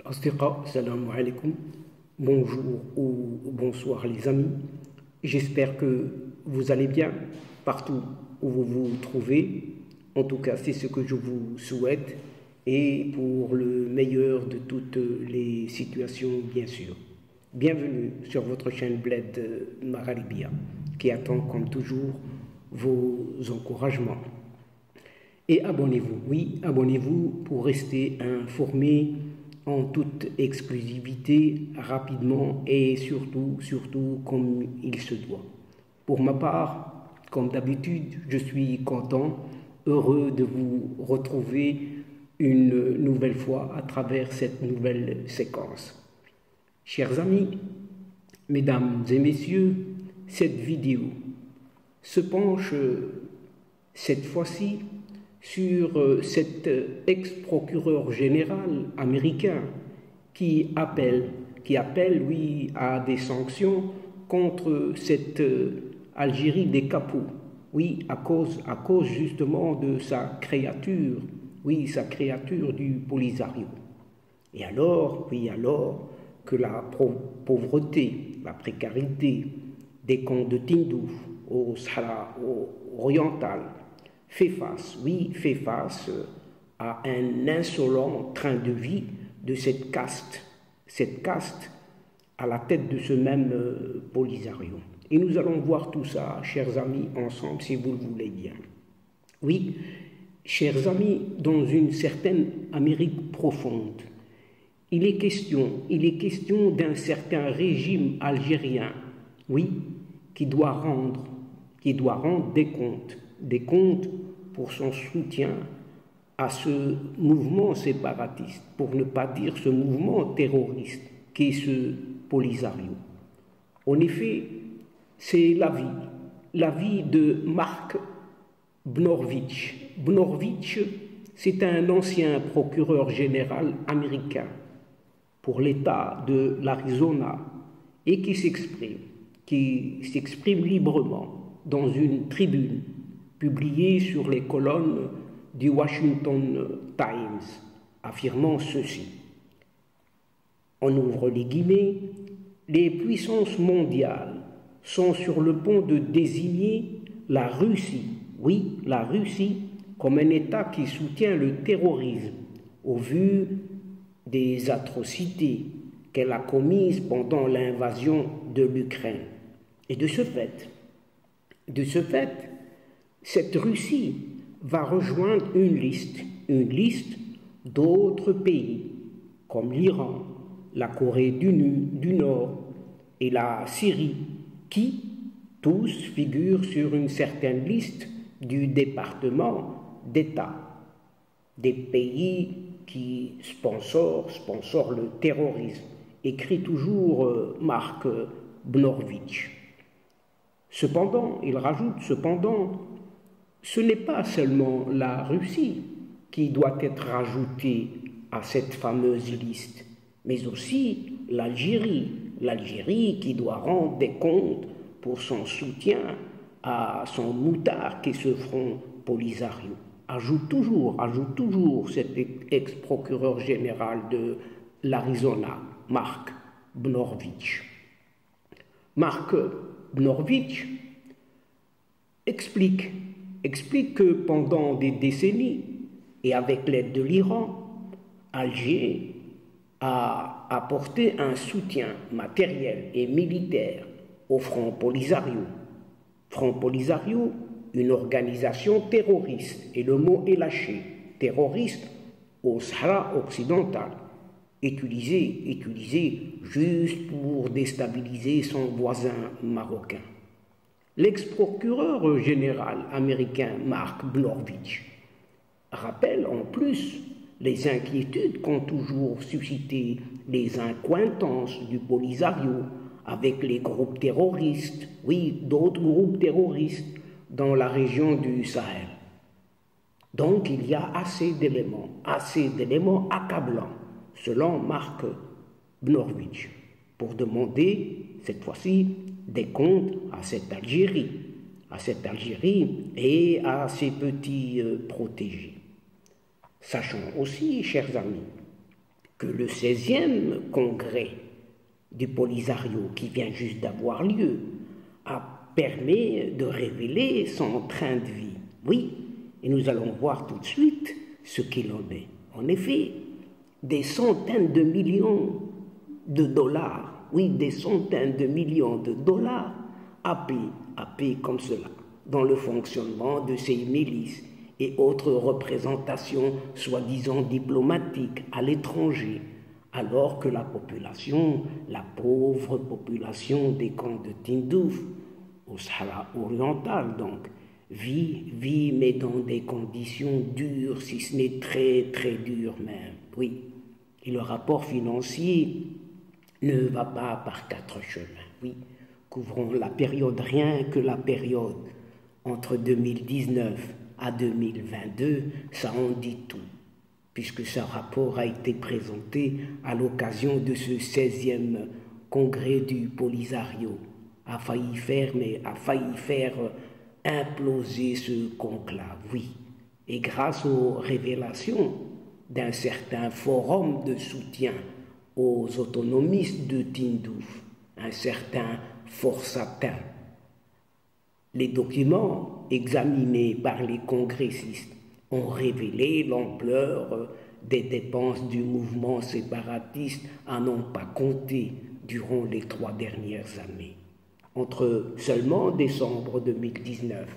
Asdiqa, salam alaikum, bonjour ou bonsoir les amis. J'espère que vous allez bien partout où vous vous trouvez. En tout cas, c'est ce que je vous souhaite et pour le meilleur de toutes les situations, bien sûr. Bienvenue sur votre chaîne Bled Magharibia qui attend comme toujours vos encouragements. Et abonnez-vous, oui, abonnez-vous pour rester informé en toute exclusivité, rapidement et surtout comme il se doit. Pour ma part, comme d'habitude, je suis content, heureux de vous retrouver une nouvelle fois à travers cette nouvelle séquence. Chers amis, mesdames et messieurs, cette vidéo se penche cette fois-ci sur cet ex-procureur général américain qui appelle, oui, à des sanctions contre cette Algérie des capots, oui, à cause justement de sa créature, oui, sa créature du Polisario. Et alors, oui, alors que la pauvreté, la précarité des camps de Tindouf au Sahara oriental fait face à un insolent train de vie de cette caste à la tête de ce même Polisario. Et nous allons voir tout ça, chers amis, ensemble, si vous le voulez bien. Oui, chers amis, dans une certaine Amérique profonde, il est question d'un certain régime algérien, oui, qui doit rendre des comptes pour son soutien à ce mouvement séparatiste, pour ne pas dire ce mouvement terroriste qu'est ce Polisario. En effet, c'est la vie de Mark Brnovich. Brnovich, c'est un ancien procureur général américain pour l'État de l'Arizona et qui s'exprime librement dans une tribune publiée sur les colonnes du Washington Times, affirmant ceci. On ouvre les guillemets, les puissances mondiales sont sur le point de désigner la Russie, oui, la Russie, comme un État qui soutient le terrorisme au vu des atrocités qu'elle a commises pendant l'invasion de l'Ukraine. Et de ce fait, cette Russie va rejoindre une liste d'autres pays comme l'Iran, la Corée du Nord et la Syrie qui tous figurent sur une certaine liste du département d'État des pays qui sponsorent le terrorisme, écrit toujours Mark Brnovich. Cependant, il rajoute, ce n'est pas seulement la Russie qui doit être ajoutée à cette fameuse liste, mais aussi l'Algérie qui doit rendre des comptes pour son soutien à son moutard qui est ce front Polisario. Ajoute toujours cet ex-procureur général de l'Arizona, Mark Brnovich. Mark Brnovich explique que pendant des décennies, et avec l'aide de l'Iran, Alger a apporté un soutien matériel et militaire au Front Polisario. Front Polisario, une organisation terroriste, et le mot est lâché, terroriste au Sahara occidental, utilisé juste pour déstabiliser son voisin marocain. L'ex-procureur général américain Mark Brnovich rappelle en plus les inquiétudes qu'ont toujours suscité les accointances du Polisario avec les groupes terroristes, oui, d'autres groupes terroristes dans la région du Sahel. Donc il y a assez d'éléments accablants, selon Mark Brnovich, pour demander cette fois-ci des comptes à cette Algérie et à ses petits protégés. Sachons aussi, chers amis, que le 16e congrès du Polisario qui vient juste d'avoir lieu permet de révéler son train de vie. Oui, et nous allons voir tout de suite ce qu'il en est. En effet, des centaines de millions de dollars, oui, des centaines de millions de dollars à payer comme cela dans le fonctionnement de ces milices et autres représentations soi-disant diplomatiques à l'étranger, alors que la population, la pauvre population des camps de Tindouf, au Sahara oriental donc, vit mais dans des conditions dures, si ce n'est très très dures même, oui. Et le rapport financier ne va pas par 4 chemins, oui. Couvrons la période, rien que la période entre 2019 à 2022, ça en dit tout, puisque ce rapport a été présenté à l'occasion de ce 16e congrès du Polisario, a failli faire imploser ce conclave, oui. Et grâce aux révélations d'un certain forum de soutien aux autonomistes de Tindouf, un certain Forçatin, les documents examinés par les congressistes ont révélé l'ampleur des dépenses du mouvement séparatiste à n'en pas compter durant les 3 dernières années. Entre seulement décembre 2019,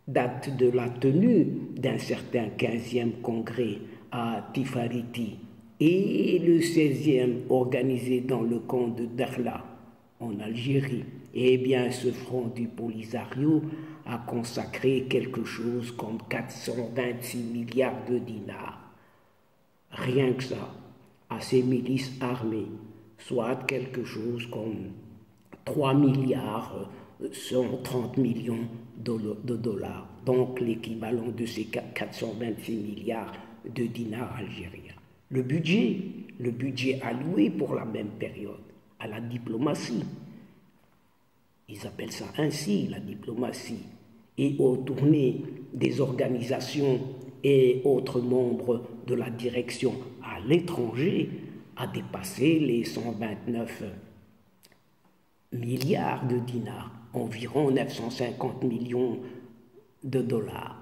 date de la tenue d'un certain 15e congrès à Tifariti, et le 16e organisé dans le camp de Dakhla, en Algérie, eh bien ce front du Polisario a consacré quelque chose comme 426 milliards de dinars. Rien que ça, à ces milices armées, soit quelque chose comme 3 milliards 130 millions de dollars, donc l'équivalent de ces 426 milliards de dinars algériens. Le budget alloué pour la même période à la diplomatie, ils appellent ça ainsi, la diplomatie, et aux tournées des organisations et autres membres de la direction à l'étranger a dépassé les 129 milliards de dinars, environ 950 millions de dollars.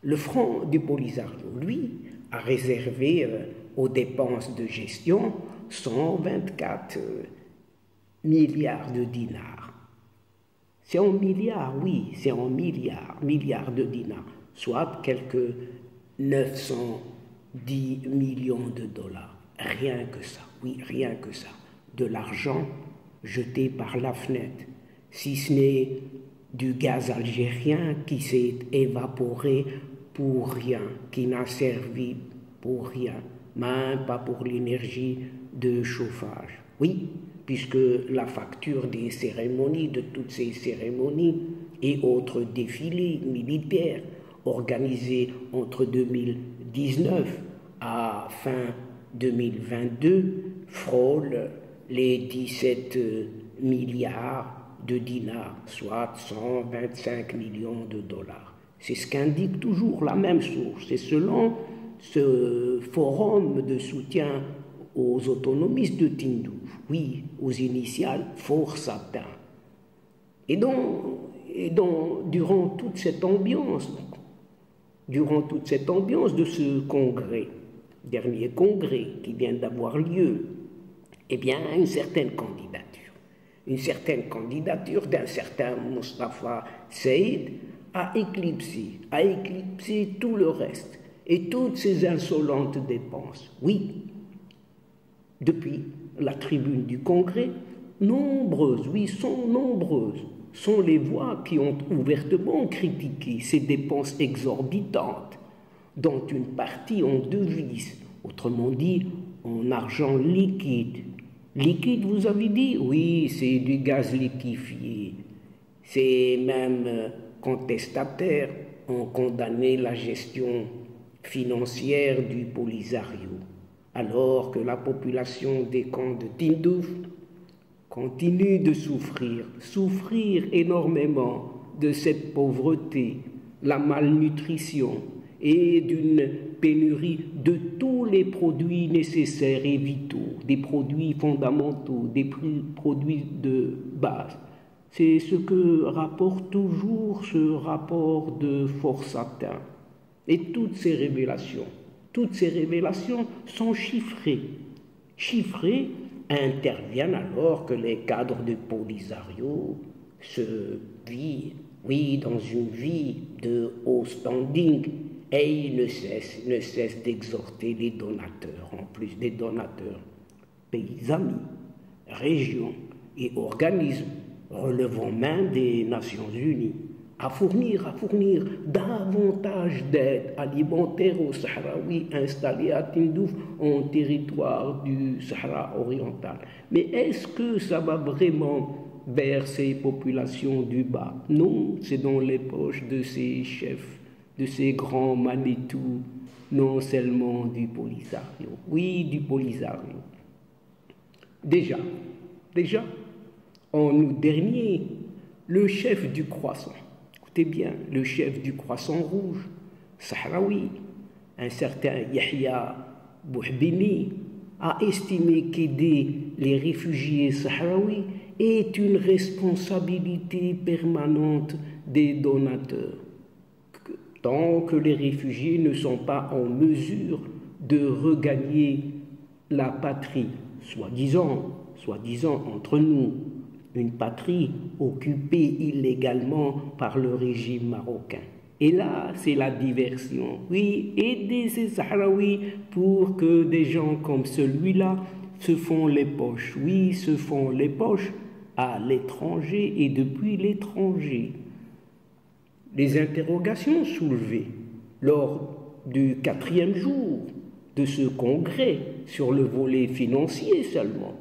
Le front du Polisario, lui, a réservé aux dépenses de gestion 124 milliards de dinars. C'est en milliards, oui, c'est en milliards de dinars, soit quelques 910 millions de dollars. Rien que ça, oui, rien que ça. De l'argent jeté par la fenêtre, si ce n'est du gaz algérien qui s'est évaporé pour rien, qui n'a servi pour rien, même pas pour l'énergie de chauffage. Oui, puisque la facture des cérémonies, de toutes ces cérémonies et autres défilés militaires organisés entre 2019 à fin 2022 frôle les 17 milliards de dinars, soit 125 millions de dollars. C'est ce qu'indique toujours la même source. C'est selon ce forum de soutien aux autonomistes de Tindouf, oui, aux initiales Forçatin. Et donc, durant toute cette ambiance de ce congrès, dernier congrès qui vient d'avoir lieu, eh bien, une certaine candidature d'un certain Moustapha Saïd a éclipsé tout le reste et toutes ces insolentes dépenses. Oui, depuis la tribune du Congrès, nombreuses sont les voix qui ont ouvertement critiqué ces dépenses exorbitantes, dont une partie en devises, autrement dit en argent liquide. Liquide, vous avez dit? Oui, c'est du gaz liquéfié. Ces mêmes contestataires ont condamné la gestion financière du Polisario, alors que la population des camps de Tindouf continue de souffrir énormément de cette pauvreté, la malnutrition et d'une pénurie de tous les produits nécessaires et vitaux, des produits fondamentaux, des produits de base. C'est ce que rapporte toujours ce rapport de Forçatin. Et toutes ces révélations sont chiffrées. Chiffrées interviennent alors que les cadres de Polisario se vivent, oui, dans une vie de haut standing, et ils ne cessent d'exhorter les donateurs, en plus des donateurs, pays amis, régions et organismes relevant même des Nations Unies, à fournir davantage d'aide alimentaire aux Sahraouis installés à Tindouf en territoire du Sahara oriental. Mais est-ce que ça va vraiment vers ces populations du bas? Non, c'est dans les poches de ces chefs, de ces grands Manitou, non seulement du Polisario. Oui, du Polisario. Déjà, en août dernier, le chef du croissant, écoutez bien, le chef du croissant rouge, Sahraoui, un certain Yahya Bouhbini, a estimé qu'aider les réfugiés sahraouis est une responsabilité permanente des donateurs. Tant que les réfugiés ne sont pas en mesure de regagner la patrie, soi-disant entre nous, une patrie occupée illégalement par le régime marocain. Et là, c'est la diversion. Oui, aider ces Sahraouis pour que des gens comme celui-là se font les poches. Oui, se font les poches à l'étranger et depuis l'étranger. Les interrogations soulevées lors du 4e jour de ce congrès sur le volet financier seulement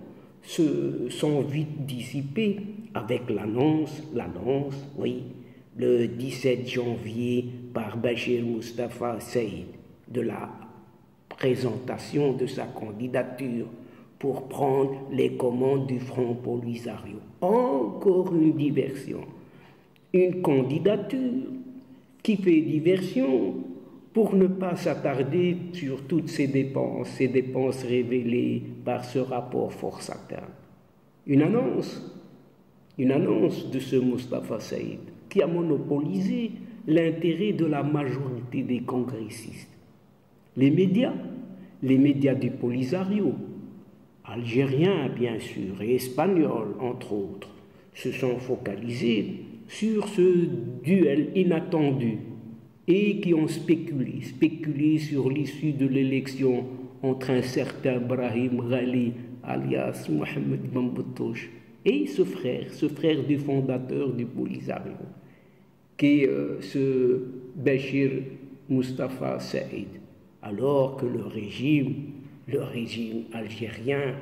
se sont vite dissipées avec l'annonce, oui, le 17 janvier par Bachir Moustapha Saïd de la présentation de sa candidature pour prendre les commandes du Front Polisario. Encore une diversion, une candidature qui fait diversion pour ne pas s'attarder sur toutes ces dépenses révélées par ce rapport Forçatin. Une annonce de ce Moustapha Saïd qui a monopolisé l'intérêt de la majorité des congressistes. Les médias du Polisario, algériens bien sûr et espagnols entre autres, se sont focalisés sur ce duel inattendu et qui ont spéculé sur l'issue de l'élection entre un certain Brahim Ghali alias Mohamed Bamboutouche et ce frère du fondateur du Polisario, qui est ce Bachir Moustapha Saïd, alors que le régime algérien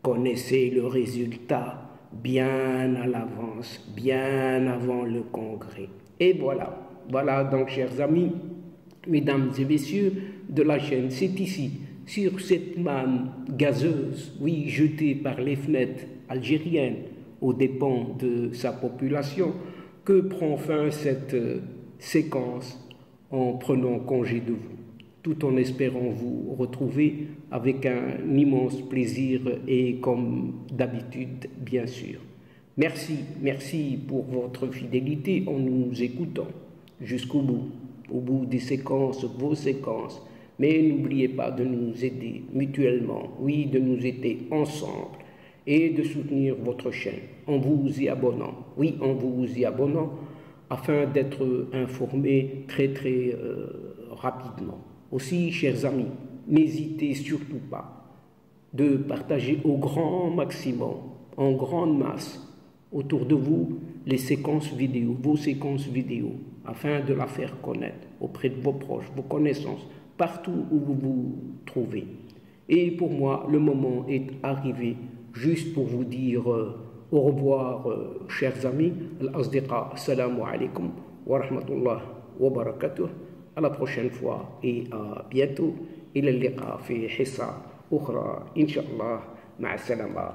connaissait le résultat bien à l'avance, bien avant le congrès. Et voilà donc, chers amis, mesdames et messieurs de la chaîne, c'est ici, sur cette manne gazeuse, oui, jetée par les fenêtres algériennes aux dépens de sa population, que prend fin cette séquence en prenant congé de vous, tout en espérant vous retrouver avec un immense plaisir et comme d'habitude, bien sûr. Merci pour votre fidélité en nous écoutant jusqu'au bout, au bout des séquences, vos séquences. Mais n'oubliez pas de nous aider mutuellement, oui, de nous aider ensemble et de soutenir votre chaîne en vous y abonnant, afin d'être informé très rapidement. Aussi, chers amis, n'hésitez surtout pas de partager au grand maximum, en grande masse, autour de vous, les séquences vidéo, vos séquences vidéo, afin de la faire connaître auprès de vos proches, vos connaissances, partout où vous vous trouvez. Et pour moi, le moment est arrivé juste pour vous dire au revoir, chers amis. Al-Asdiqa, assalamu alaikum wa rahmatullah wa barakatuh. À la prochaine fois et à bientôt. إلى اللقاء في حصة أخرى إن شاء الله. مع السلامة.